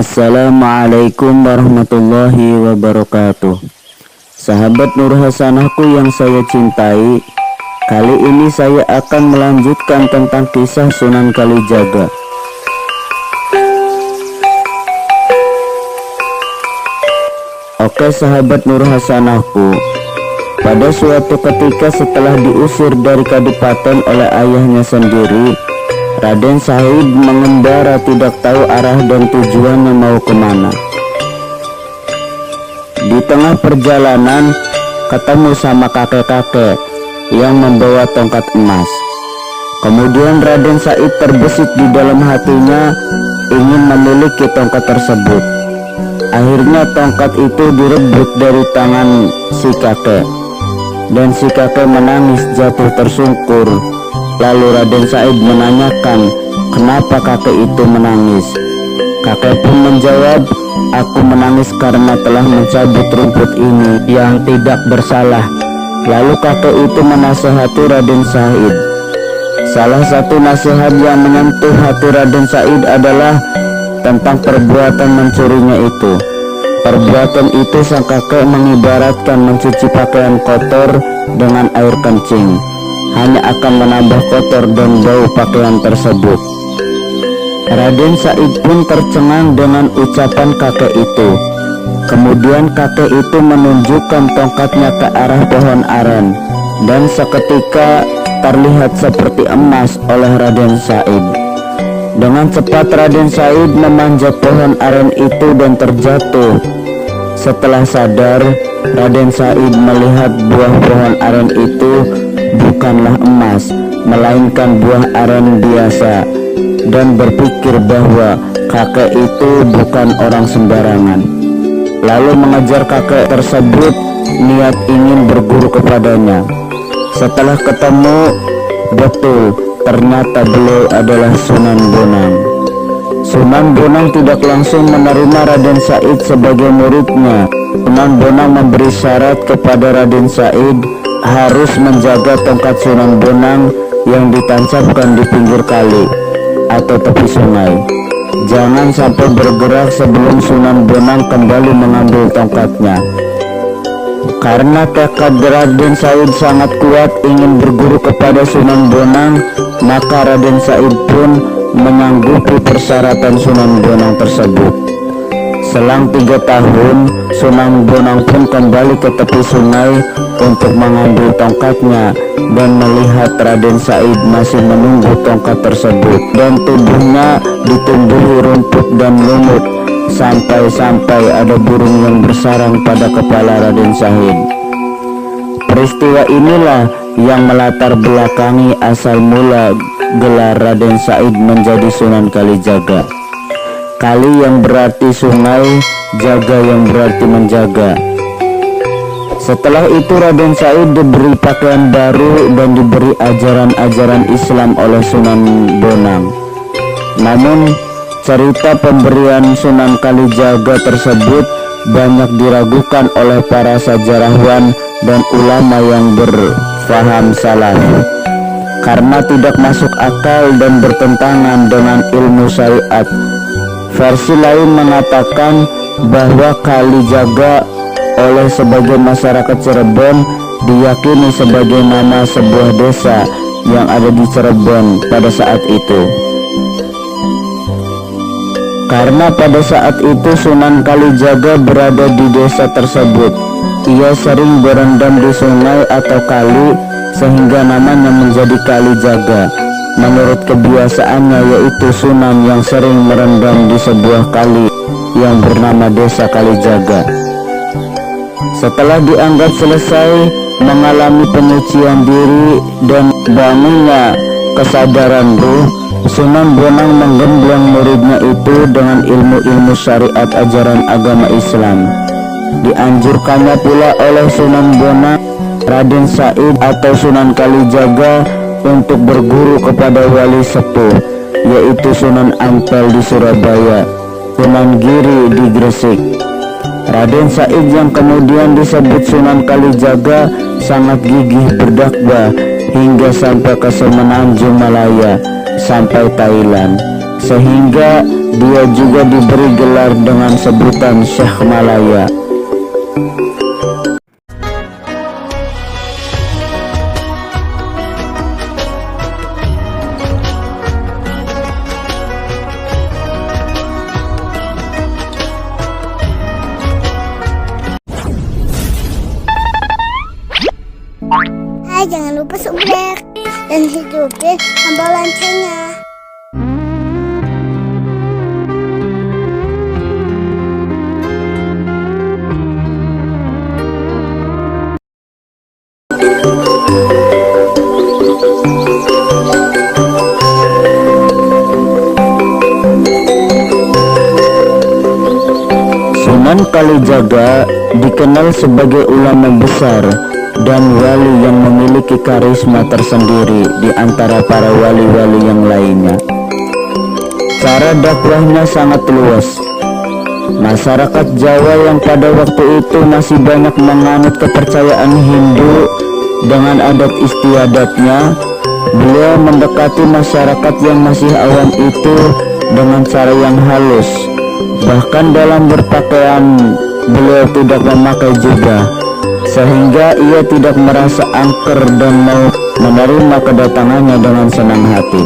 Assalamualaikum warahmatullahi wabarakatuh. Sahabat Nur Hasanahku yang saya cintai, kali ini saya akan melanjutkan tentang kisah Sunan Kalijaga. Oke sahabat Nur Hasanahku, pada suatu ketika setelah diusir dari kadipaten oleh ayahnya sendiri, Raden Said mengembara tidak tahu arah dan tujuannya mau kemana. Di tengah perjalanan ketemu sama kakek-kakek yang membawa tongkat emas. Kemudian Raden Said terbesit di dalam hatinya ingin memiliki tongkat tersebut. Akhirnya tongkat itu direbut dari tangan si kakek, dan si kakek menangis jatuh tersungkur. Lalu Raden Said menanyakan kenapa kakek itu menangis. Kakek pun menjawab, aku menangis karena telah mencabut rumput ini yang tidak bersalah. Lalu kakek itu menasihati Raden Said. Salah satu nasihat yang menyentuh hati Raden Said adalah tentang perbuatan mencurinya itu. Perbuatan itu sang kakek mengibaratkan mencuci pakaian kotor dengan air kencing, hanya akan menambah kotor dan bau pakaian tersebut. Raden Said pun tercengang dengan ucapan kakek itu. Kemudian kakek itu menunjukkan tongkatnya ke arah pohon aren, dan seketika terlihat seperti emas oleh Raden Said. Dengan cepat Raden Said memanjat pohon aren itu dan terjatuh. Setelah sadar, Raden Said melihat buah pohon aren itu bukanlah emas, melainkan buah aren biasa, dan berpikir bahwa kakek itu bukan orang sembarangan. Lalu mengejar kakek tersebut, niat ingin berguru kepadanya. Setelah ketemu, betul ternyata beliau adalah Sunan Bonang. Sunan Bonang tidak langsung menerima Raden Said sebagai muridnya. Sunan Bonang memberi syarat kepada Raden Said harus menjaga tongkat Sunan Bonang yang ditancapkan di pinggir kali atau tepi sungai. Jangan sampai bergerak sebelum Sunan Bonang kembali mengambil tongkatnya. Karena tekad Raden Said sangat kuat ingin berguru kepada Sunan Bonang, maka Raden Said pun menyanggupi persyaratan Sunan Bonang tersebut. Selang 3 tahun, Sunan Bonang pun kembali ke tepi sungai untuk mengambil tongkatnya dan melihat Raden Said masih menunggu tongkat tersebut, dan tubuhnya ditumbuhi rumput dan lumut sampai-sampai ada burung yang bersarang pada kepala Raden Said. Peristiwa inilah yang melatar belakangi asal mula gelar Raden Said menjadi Sunan Kalijaga. Kali yang berarti sungai, jaga yang berarti menjaga. Setelah itu Raden Said diberi pakaian baru dan diberi ajaran-ajaran Islam oleh Sunan Bonang. Namun cerita pemberian Sunan Kalijaga tersebut banyak diragukan oleh para sejarawan dan ulama yang berfaham salaf, karena tidak masuk akal dan bertentangan dengan ilmu syariat. Versi lain mengatakan bahwa Kalijaga oleh sebagian masyarakat Cirebon diyakini sebagai nama sebuah desa yang ada di Cirebon pada saat itu. Karena pada saat itu Sunan Kalijaga berada di desa tersebut, ia sering berendam di sungai atau kali sehingga namanya menjadi Kalijaga. Menurut kebiasaannya, yaitu Sunan yang sering merendam di sebuah kali yang bernama Desa Kalijaga. Setelah dianggap selesai mengalami penyucian diri dan bangunnya kesadaran ruh, Sunan Bonang menggembleng muridnya itu dengan ilmu-ilmu syariat ajaran agama Islam. Dianjurkannya pula oleh Sunan Bonang Raden Said atau Sunan Kalijaga untuk berguru kepada wali sepuh, yaitu Sunan Ampel di Surabaya, Sunan Giri di Gresik. Raden Said yang kemudian disebut Sunan Kalijaga sangat gigih berdakwah hingga sampai ke Semenanjung Malaya sampai Thailand, sehingga dia juga diberi gelar dengan sebutan Syekh Malaya. Hai, jangan lupa subscribe dan hidupin tombol loncengnya. Sunan Kalijaga dikenal sebagai ulama besar dan wali yang memiliki karisma tersendiri di antara para wali-wali yang lainnya. Cara dakwahnya sangat luas. Masyarakat Jawa yang pada waktu itu masih banyak menganut kepercayaan Hindu dengan adat istiadatnya, beliau mendekati masyarakat yang masih awam itu dengan cara yang halus. Bahkan dalam berpakaian beliau tidak memakai jubah, sehingga ia tidak merasa angker dan mau menerima kedatangannya dengan senang hati.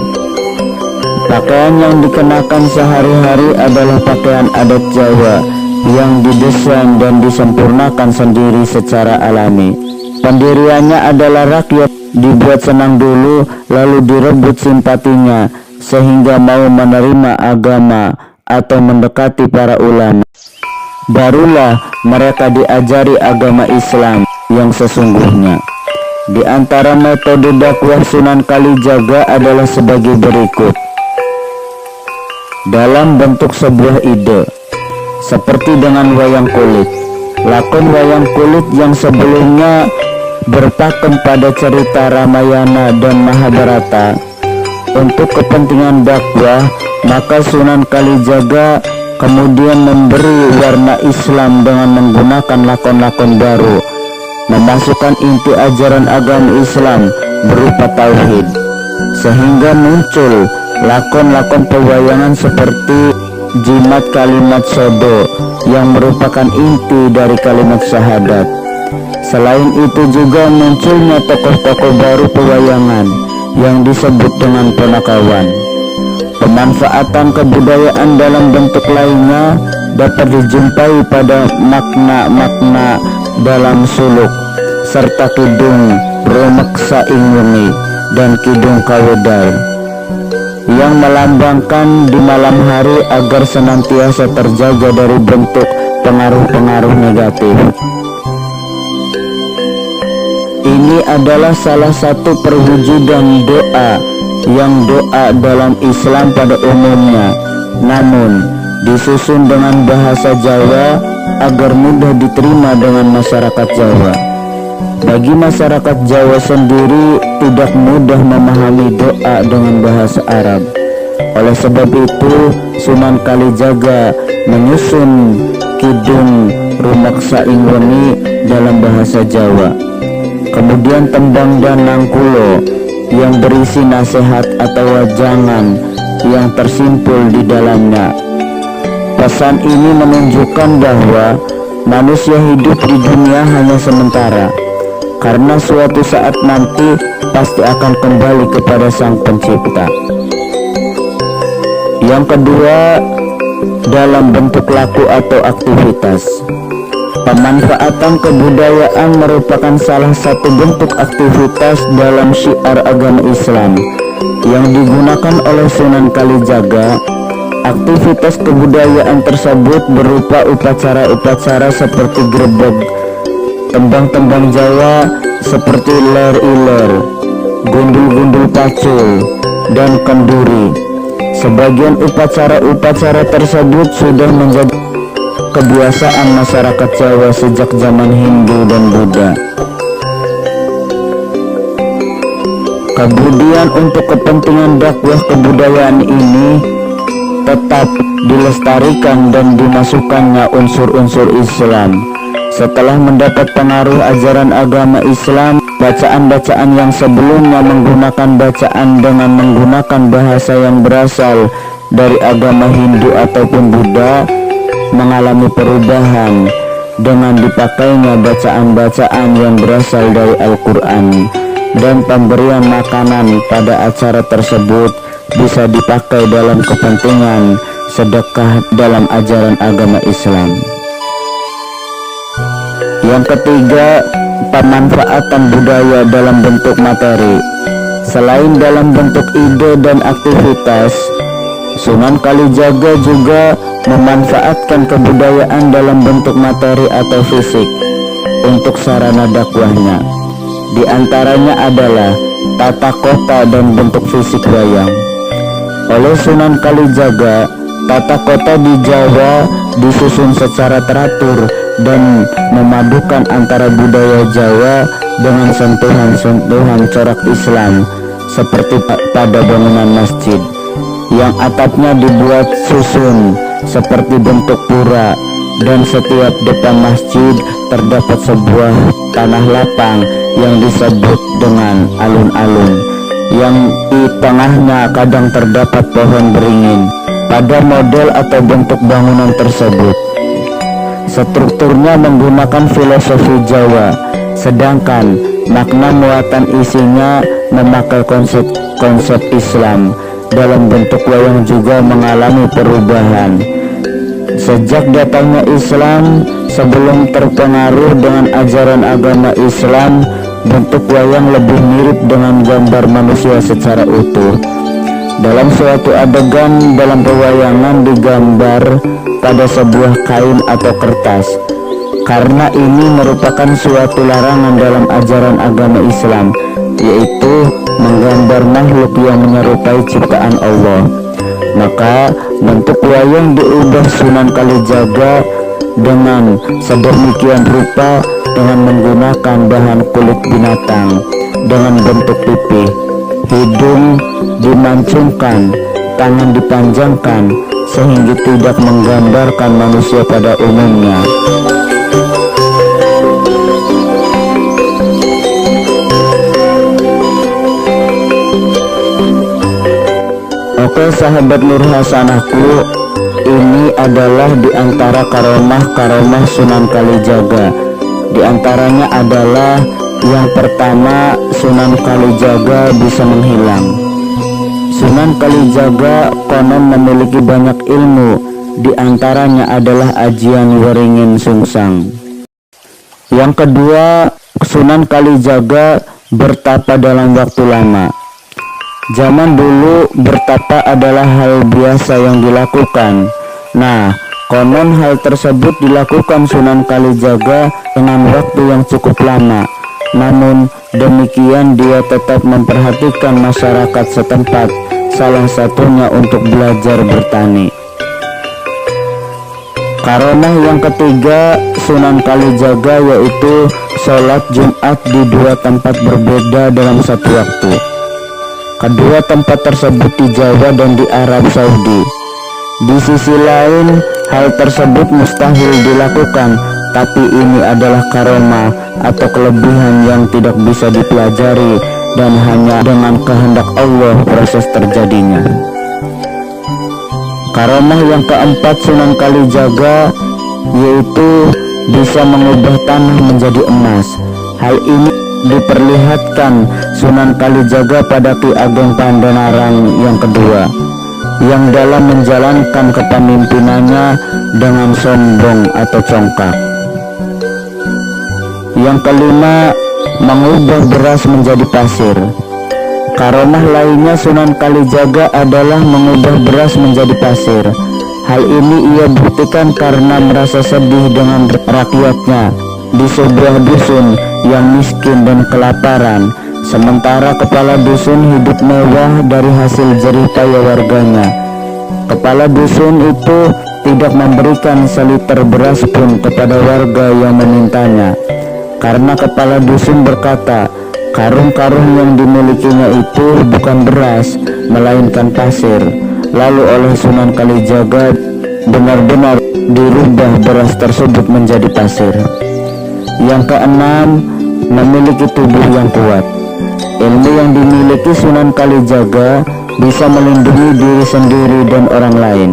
Pakaian yang dikenakan sehari-hari adalah pakaian adat Jawa yang didesain dan disempurnakan sendiri secara alami. Pendiriannya adalah rakyat dibuat senang dulu, lalu direbut simpatinya sehingga mau menerima agama atau mendekati para ulama. Barulah mereka diajari agama Islam yang sesungguhnya. Di antara metode dakwah Sunan Kalijaga adalah sebagai berikut. Dalam bentuk sebuah ide, seperti dengan wayang kulit. Lakon wayang kulit yang sebelumnya berpakem pada cerita Ramayana dan Mahabharata, untuk kepentingan dakwah, maka Sunan Kalijaga kemudian memberi warna Islam dengan menggunakan lakon-lakon baru, memasukkan inti ajaran agama Islam berupa tauhid, sehingga muncul lakon-lakon pewayangan seperti jimat kalimat sodo yang merupakan inti dari kalimat syahadat. Selain itu juga munculnya tokoh-tokoh baru pewayangan yang disebut dengan penakawan. Pemanfaatan kebudayaan dalam bentuk lainnya dapat dijumpai pada makna-makna dalam suluk serta kidung Rumeksa Ingwengi dan kidung Kawedar yang melambangkan di malam hari agar senantiasa terjaga dari bentuk pengaruh-pengaruh negatif. Ini adalah salah satu perwujudan doa dalam Islam pada umumnya, namun disusun dengan bahasa Jawa agar mudah diterima dengan masyarakat Jawa. Bagi masyarakat Jawa sendiri tidak mudah memahami doa dengan bahasa Arab. Oleh sebab itu, Sunan Kalijaga menyusun kidung Rumeksa Ingwengi dalam bahasa Jawa. Kemudian tembang dan nangkulo yang berisi nasihat atau wajangan yang tersimpul di dalamnya. Pesan ini menunjukkan bahwa manusia hidup di dunia hanya sementara, karena suatu saat nanti pasti akan kembali kepada Sang Pencipta. Yang kedua, dalam bentuk laku atau aktivitas. Pemanfaatan kebudayaan merupakan salah satu bentuk aktivitas dalam syiar agama Islam yang digunakan oleh Sunan Kalijaga. Aktivitas kebudayaan tersebut berupa upacara-upacara seperti grebeg, tembang-tembang Jawa seperti ler-iler, gundul-gundul pacul, dan kenduri. Sebagian upacara-upacara tersebut sudah menjadi kebiasaan masyarakat Jawa sejak zaman Hindu dan Buddha. Kemudian untuk kepentingan dakwah kebudayaan ini tetap dilestarikan dan dimasukkannya unsur-unsur Islam. Setelah mendapat pengaruh ajaran agama Islam, bacaan-bacaan yang sebelumnya menggunakan bacaan dengan menggunakan bahasa yang berasal dari agama Hindu ataupun Buddha mengalami perubahan dengan dipakainya bacaan-bacaan yang berasal dari Al-Quran, dan pemberian makanan pada acara tersebut bisa dipakai dalam kepentingan sedekah dalam ajaran agama Islam. Yang ketiga, pemanfaatan budaya dalam bentuk materi. Selain dalam bentuk ide dan aktivitas, Sunan Kalijaga juga memanfaatkan kebudayaan dalam bentuk materi atau fisik untuk sarana dakwahnya. Di antaranya adalah tata kota dan bentuk fisik wayang. Oleh Sunan Kalijaga, tata kota di Jawa disusun secara teratur dan memadukan antara budaya Jawa dengan sentuhan-sentuhan corak Islam, seperti pada bangunan masjid yang atapnya dibuat susun seperti bentuk pura, dan setiap depan masjid terdapat sebuah tanah lapang yang disebut dengan alun-alun, yang di tengahnya kadang terdapat pohon beringin pada model atau bentuk bangunan tersebut. Strukturnya menggunakan filosofi Jawa, sedangkan makna muatan isinya memakai konsep Islam. Dalam bentuk wayang juga mengalami perubahan. Sejak datangnya Islam, sebelum terpengaruh dengan ajaran agama Islam, bentuk wayang lebih mirip dengan gambar manusia secara utuh. Dalam suatu adegan dalam pewayangan digambar pada sebuah kain atau kertas. Karena ini merupakan suatu larangan dalam ajaran agama Islam, yaitu menggambar makhluk yang menyerupai ciptaan Allah, maka bentuk wayang diubah Sunan Kalijaga dengan sedemikian rupa dengan menggunakan bahan kulit binatang dengan bentuk pipih, hidung dimancungkan, tangan dipanjangkan sehingga tidak menggambarkan manusia pada umumnya. Oke sahabat Nur Hasanahku, ini adalah di antara karomah-karomah Sunan Kalijaga. Di antaranya adalah yang pertama, Sunan Kalijaga bisa menghilang. Sunan Kalijaga konon memiliki banyak ilmu, di antaranya adalah ajian Waringin Sungsang. Yang kedua, Sunan Kalijaga bertapa dalam waktu lama. Zaman dulu bertapa adalah hal biasa yang dilakukan. Nah, konon hal tersebut dilakukan Sunan Kalijaga dengan waktu yang cukup lama. Namun demikian dia tetap memperhatikan masyarakat setempat, salah satunya untuk belajar bertani. Karomah yang ketiga Sunan Kalijaga yaitu sholat Jumat di dua tempat berbeda dalam satu waktu. Kedua tempat tersebut di Jawa dan di Arab Saudi. Di sisi lain, hal tersebut mustahil dilakukan, tapi ini adalah karomah atau kelebihan yang tidak bisa dipelajari dan hanya dengan kehendak Allah proses terjadinya. Karomah yang keempat Sunan Kalijaga yaitu bisa mengubah tanah menjadi emas. Hal ini diperlihatkan Sunan Kalijaga pada Ki Ageng Pandanarang yang kedua, yang dalam menjalankan kepemimpinannya dengan sombong atau congkak. Yang kelima, mengubah beras menjadi pasir. Karomah lainnya Sunan Kalijaga adalah mengubah beras menjadi pasir. Hal ini ia buktikan karena merasa sedih dengan rakyatnya di sebuah dusun yang miskin dan kelaparan, sementara kepala dusun hidup mewah dari hasil jerih payah warganya. Kepala dusun itu tidak memberikan seliter beras pun kepada warga yang memintanya, karena kepala dusun berkata, karung-karung yang dimilikinya itu bukan beras, melainkan pasir. Lalu oleh Sunan Kalijaga benar-benar dirubah beras tersebut menjadi pasir. Yang keenam, memiliki tubuh yang kuat. Ilmu yang dimiliki Sunan Kalijaga bisa melindungi diri sendiri dan orang lain.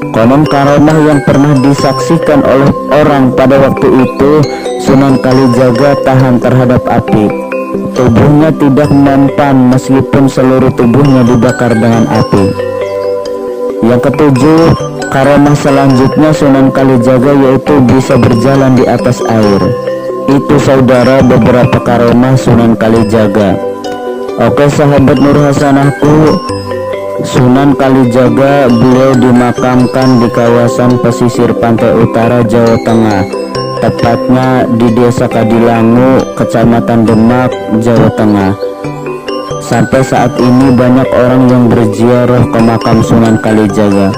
Konon karomah yang pernah disaksikan oleh orang pada waktu itu, Sunan Kalijaga tahan terhadap api. Tubuhnya tidak mempan meskipun seluruh tubuhnya dibakar dengan api. Yang ketujuh, karomah selanjutnya Sunan Kalijaga yaitu bisa berjalan di atas air. Itu saudara beberapa karomah Sunan Kalijaga. Oke sahabat Nur Hasanahku, Sunan Kalijaga beliau dimakamkan di kawasan pesisir pantai utara Jawa Tengah, tepatnya di Desa Kadilangu, Kecamatan Demak, Jawa Tengah. Sampai saat ini banyak orang yang berziarah ke makam Sunan Kalijaga.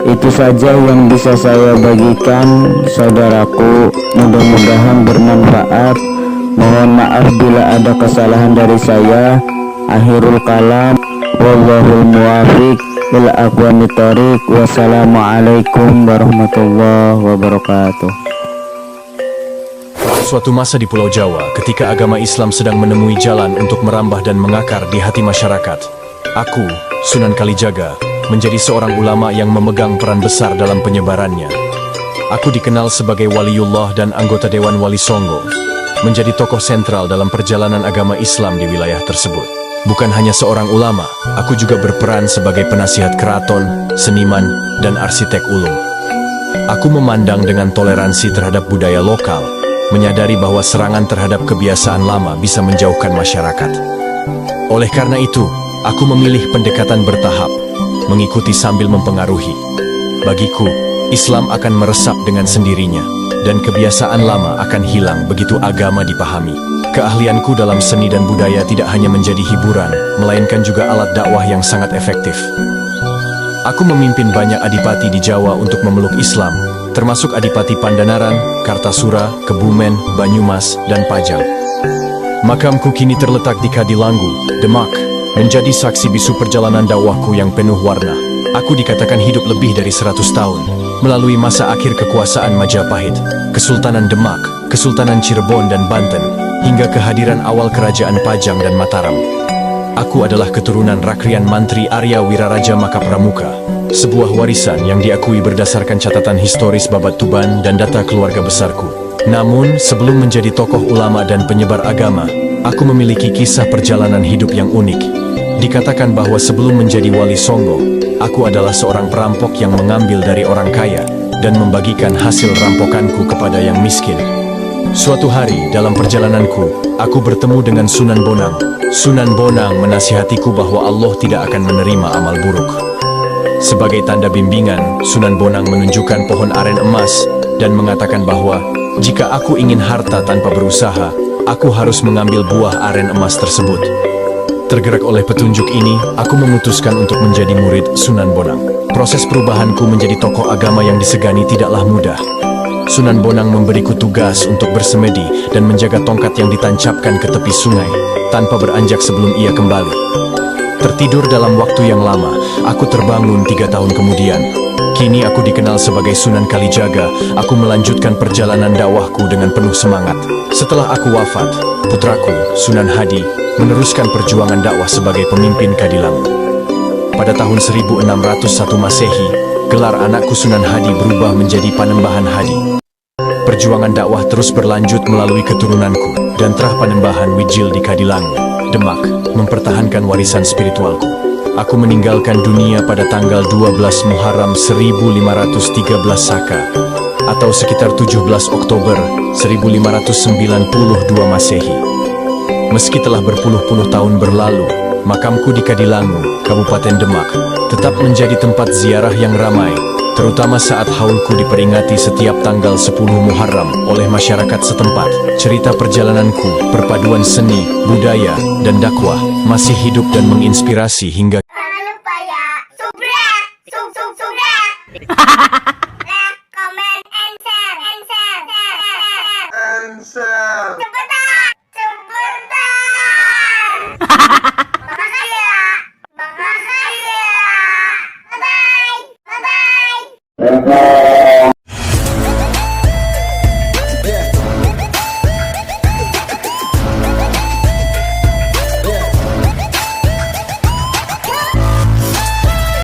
Itu saja yang bisa saya bagikan saudaraku, mudah-mudahan bermanfaat. Mohon maaf bila ada kesalahan dari saya. Akhirul kalam, wallahul muwafiq ila aqwamit thoriq. Wassalamualaikum warahmatullahi wabarakatuh. Suatu masa di Pulau Jawa, ketika agama Islam sedang menemui jalan untuk merambah dan mengakar di hati masyarakat, aku, Sunan Kalijaga, menjadi seorang ulama yang memegang peran besar dalam penyebarannya. Aku dikenal sebagai waliullah dan anggota Dewan Wali Songo, menjadi tokoh sentral dalam perjalanan agama Islam di wilayah tersebut. Bukan hanya seorang ulama, aku juga berperan sebagai penasihat keraton, seniman, dan arsitek ulung. Aku memandang dengan toleransi terhadap budaya lokal, menyadari bahwa serangan terhadap kebiasaan lama bisa menjauhkan masyarakat. Oleh karena itu, aku memilih pendekatan bertahap, mengikuti sambil mempengaruhi. Bagiku, Islam akan meresap dengan sendirinya, dan kebiasaan lama akan hilang begitu agama dipahami. Keahlianku dalam seni dan budaya tidak hanya menjadi hiburan, melainkan juga alat dakwah yang sangat efektif. Aku memimpin banyak adipati di Jawa untuk memeluk Islam, termasuk Adipati Pandanaran, Kartasura, Kebumen, Banyumas, dan Pajang. Makamku kini terletak di Kadilangu, Demak, menjadi saksi bisu perjalanan dakwahku yang penuh warna. Aku dikatakan hidup lebih dari 100 tahun, melalui masa akhir kekuasaan Majapahit, Kesultanan Demak, Kesultanan Cirebon dan Banten, hingga kehadiran awal kerajaan Pajang dan Mataram. Aku adalah keturunan Rakrian Mantri Arya Wiraraja Makapramuka, sebuah warisan yang diakui berdasarkan catatan historis Babat Tuban dan data keluarga besarku. Namun, sebelum menjadi tokoh ulama dan penyebar agama, aku memiliki kisah perjalanan hidup yang unik. Dikatakan bahwa sebelum menjadi wali Songo, aku adalah seorang perampok yang mengambil dari orang kaya dan membagikan hasil rampokanku kepada yang miskin. Suatu hari dalam perjalananku, aku bertemu dengan Sunan Bonang. Sunan Bonang menasihatiku bahwa Allah tidak akan menerima amal buruk. Sebagai tanda bimbingan, Sunan Bonang menunjukkan pohon aren emas dan mengatakan bahwa jika aku ingin harta tanpa berusaha, aku harus mengambil buah aren emas tersebut. Tergerak oleh petunjuk ini, aku memutuskan untuk menjadi murid Sunan Bonang. Proses perubahanku menjadi tokoh agama yang disegani tidaklah mudah. Sunan Bonang memberiku tugas untuk bersemedi dan menjaga tongkat yang ditancapkan ke tepi sungai, tanpa beranjak sebelum ia kembali. Tertidur dalam waktu yang lama, aku terbangun 3 tahun kemudian. Kini aku dikenal sebagai Sunan Kalijaga. Aku melanjutkan perjalanan dakwahku dengan penuh semangat. Setelah aku wafat, putraku, Sunan Hadi, meneruskan perjuangan dakwah sebagai pemimpin Kadilangu. Pada tahun 1601 Masehi, gelar anakku Sunan Hadi berubah menjadi Panembahan Hadi. Perjuangan dakwah terus berlanjut melalui keturunanku dan Trah Panembahan Wijil di Kadilangu, Demak, mempertahankan warisan spiritualku. Aku meninggalkan dunia pada tanggal 12 Muharram 1513 Saka, atau sekitar 17 Oktober 1592 Masehi. Meski telah berpuluh-puluh tahun berlalu, makamku di Kadilangu, Kabupaten Demak, tetap menjadi tempat ziarah yang ramai, terutama saat haulku diperingati setiap tanggal 10 Muharram oleh masyarakat setempat. Cerita perjalananku, perpaduan seni, budaya, dan dakwah masih hidup dan menginspirasi hingga Jangan lupa ya, subscribe, subscribe. Like, comment, and share, Cepetan, cepetan. Makasih ya, makasih ya. Bye bye, bye bye.